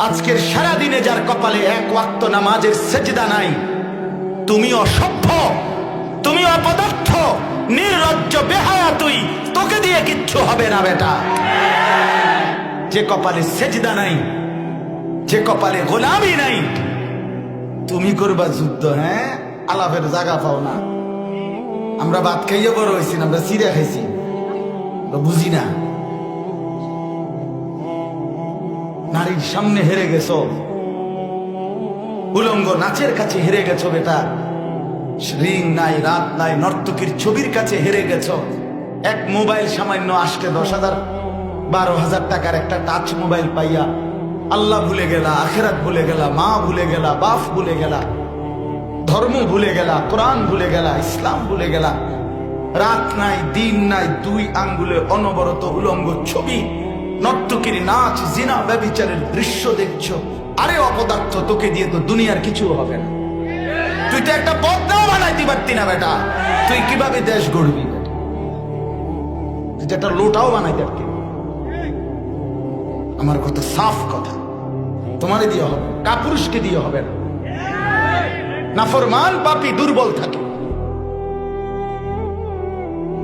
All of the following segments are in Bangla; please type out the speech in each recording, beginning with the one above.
আজকের সারা দিনে যার কপালে এক ওয়াক্ত নামাজের সেজদা নাই, তুমি অসভ্য, তুমি অপদার্থ, নির্লজ্জ, বেহায়া, তোকে দিয়ে কিচ্ছু হবে না বেটা। যে কপালে সেজদা নাই, যে কপালে গোলামি নাই, তুমি করবা যুদ্ধ? হ্যাঁ, আলাপের জায়গা পাও না। আমরা ভাত খাইয়ে বড় হয়েছি না, আমরা চিড়া খাইছি, বুঝি না। নারীর সামনে হেরে গেছো, উলঙ্গ নাচের কাছে হেরে গেছো বেটা। রিং নাই, রাত নাই, নর্তকীর ছবির কাছে হেরে গেছো। এক মোবাইল সামান্য আসতে 10,000 12,000 টাকার একটা টাচ মোবাইল পাইয়া আল্লাহ ভুলে গেলা, আখেরাত ভুলে গেলা, মা ভুলে গেলা, বাপ ভুলে গেলা, ধর্ম ভুলে গেলা, কোরআন ভুলে গেলা, ইসলাম ভুলে গেলা। রাত নাই, দিন নাই, 2 আঙ্গুলে অনবরত উলঙ্গ ছবি, নর্তকীর নাচ, জিনা, ব্যভিচারের দৃশ্য দেখছো। আরে অপদার্থ, তোকে দিয়ে তো দুনিয়ার কিছু হবে না। তুই তো একটা পদ্মাও বানাইতে পারতি না বেটা। তুই কিভাবে দেশ গড়বি? তুই তো একটা লোটাও বানাইতে পারতি। আমার কথা সাফ কথা, তোমারে দিয়ে হবে, কাপুরুষকে দিয়ে হবে না। নাফরমান, পাপী, দুর্বল থাকে।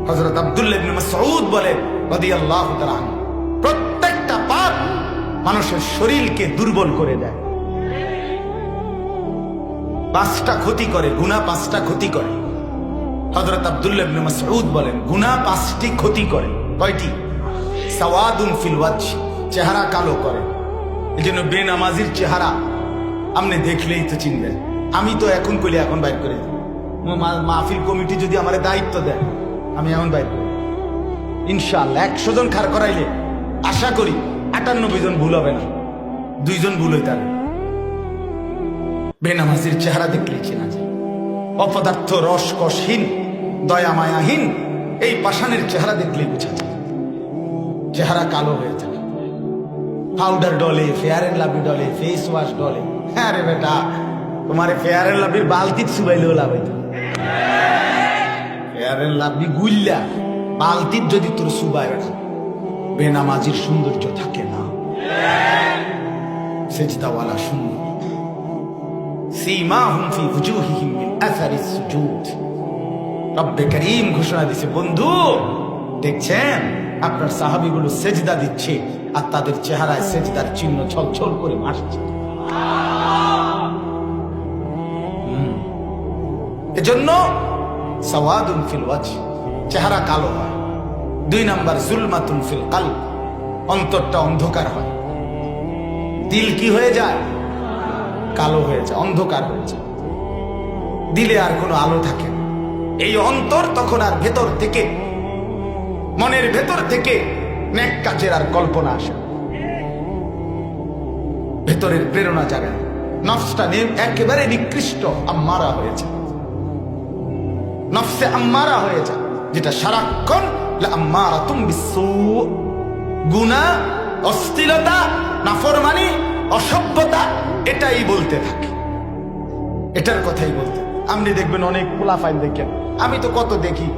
হযরত আব্দুল্লাহ ইবনে মাসউদ বলেন রাদিয়াল্লাহু তাআলা আনহু, প্রত্যেকটা পাপ মানুষের শরীরকে দুর্বল করে দেয়। 5টা ক্ষতি করে, গুনাহ 5টা ক্ষতি করে। হযরত আব্দুল্লাহ ইবনে মাসউদ বলেন, গুনাহ 5টি ক্ষতি করে। কয়টি? সাওয়াদুন ফিল ওয়াজহ, চেহারা কালো করে। এজন্য বেনামাজির চেহারা আপনি দেখলেই তো চিনবেন। আমি তো এখন কইলে এখন বাইর করে দিই। মাহফিল কমিটি যদি আমারে দায়িত্ব দেয়, আমি এখন বাইর করি ইনশাআল্লাহ। 100 জন খাড় করাইলে আশা করি 98 জন ভুল হবে না, 2 জন ভুল হইতে হবে। বেনামাজির চেহারা দেখলেই চেনা যায়। অপদার্থ, রসকসহীন, দয়া মায়াহীন এই পাষাণের চেহারা দেখলেই বোঝা যায়। চেহারা কালো হয়ে যায়, powder Dole, fair and lovely Dole, face wash ডলে। হ্যাঁ রে বেটা, তোমার ফেয়ার এন্ড লাভলির বালতির চুবাইলেও লাভ হইতো। ফেয়ার এন্ড লাভলি গুল্লা বালতির যদি তোর চুবাই, বেনামাজির সৌন্দর্য থাকে না। সেজদাওয়ালা সুন্দর। সীমাহুম ফি ওজুহিহিম মিন আসারিস সুজুদ। রব্বে করিম ঘোষণা দিছে, বন্ধু দেখছেন আপনার সাহাবীগুলো সেজদা দিচ্ছে আর তাদের চেহারায় সেজদার চিহ্ন ছলছল করে ভাসছে। এজন্য সাওয়াদুন ফিল ওয়াজহ, চেহারা কালো হয়। 2 নাম্বার জুলমাতুন ফিল কলব, অন্তরটা অন্ধকার হয়। দিল কি হয়ে যায়? কালো হয়ে যায়, অন্ধকার হয়ে যায়। দিলে আর কোনো আলো থাকে না। এই অন্তর তখন আর ভেতর থেকে, মনের ভেতর থেকে নেক কাজের আর কল্পনা আসে, ভেতরের প্রেরণা জাগায়। নফসটা একেবারে নিকৃষ্ট আম্মারা হয়েছে, নফসে আম্মারা হয়ে যায়, যেটা সারাক্ষণ আম্মারাতুম বিসসু, গুনাহ, অশ্লীলতা, নাফরমানি, অসভ্যতা এটাই বলতে থাকে, এটার কথাই বলতে। আপনি দেখবেন অনেক পোলাফাইন দেখেন, আমি তো কত দেখি,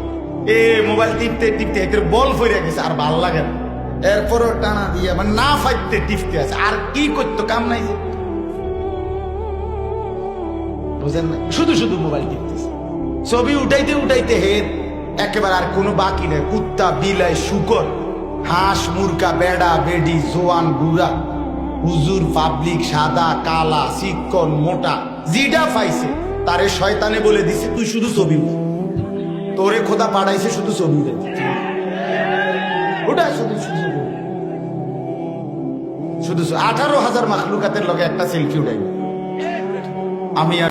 মোবাইল টিপতে টিপতে একের বল ফিরে গেছে, আর ভাল লাগে না, এরপরও টানা দিয়ে মানে না ফাইতে টিপতে আছে, আর কি করতো, কাম নাই, বুঝেন না? শুধু শুধু মোবাইল টিপতেছে, ছবি উঠাইতে উঠাইতে হেদ একেবারে আর কোনো বাকি নেই। কুত্তা, বিলাই, শুকর, হাঁস, মুরগা, বেড়া, বেডি, জোয়ান, বুড়া, হুজুর, পাবলিক, সাদা, কালা, চিকন, মোটা, জিডা পাইছে তারে শয়তানে বলে দিছে তুই শুধু ছবি উঠা, তোরে খোদা পাঠাইছে শুধু ছবি উঠা, শুধু শুধু শুধু 18,000 মাখলুকাতের লগে একটা সেলফি উঠাই। আমি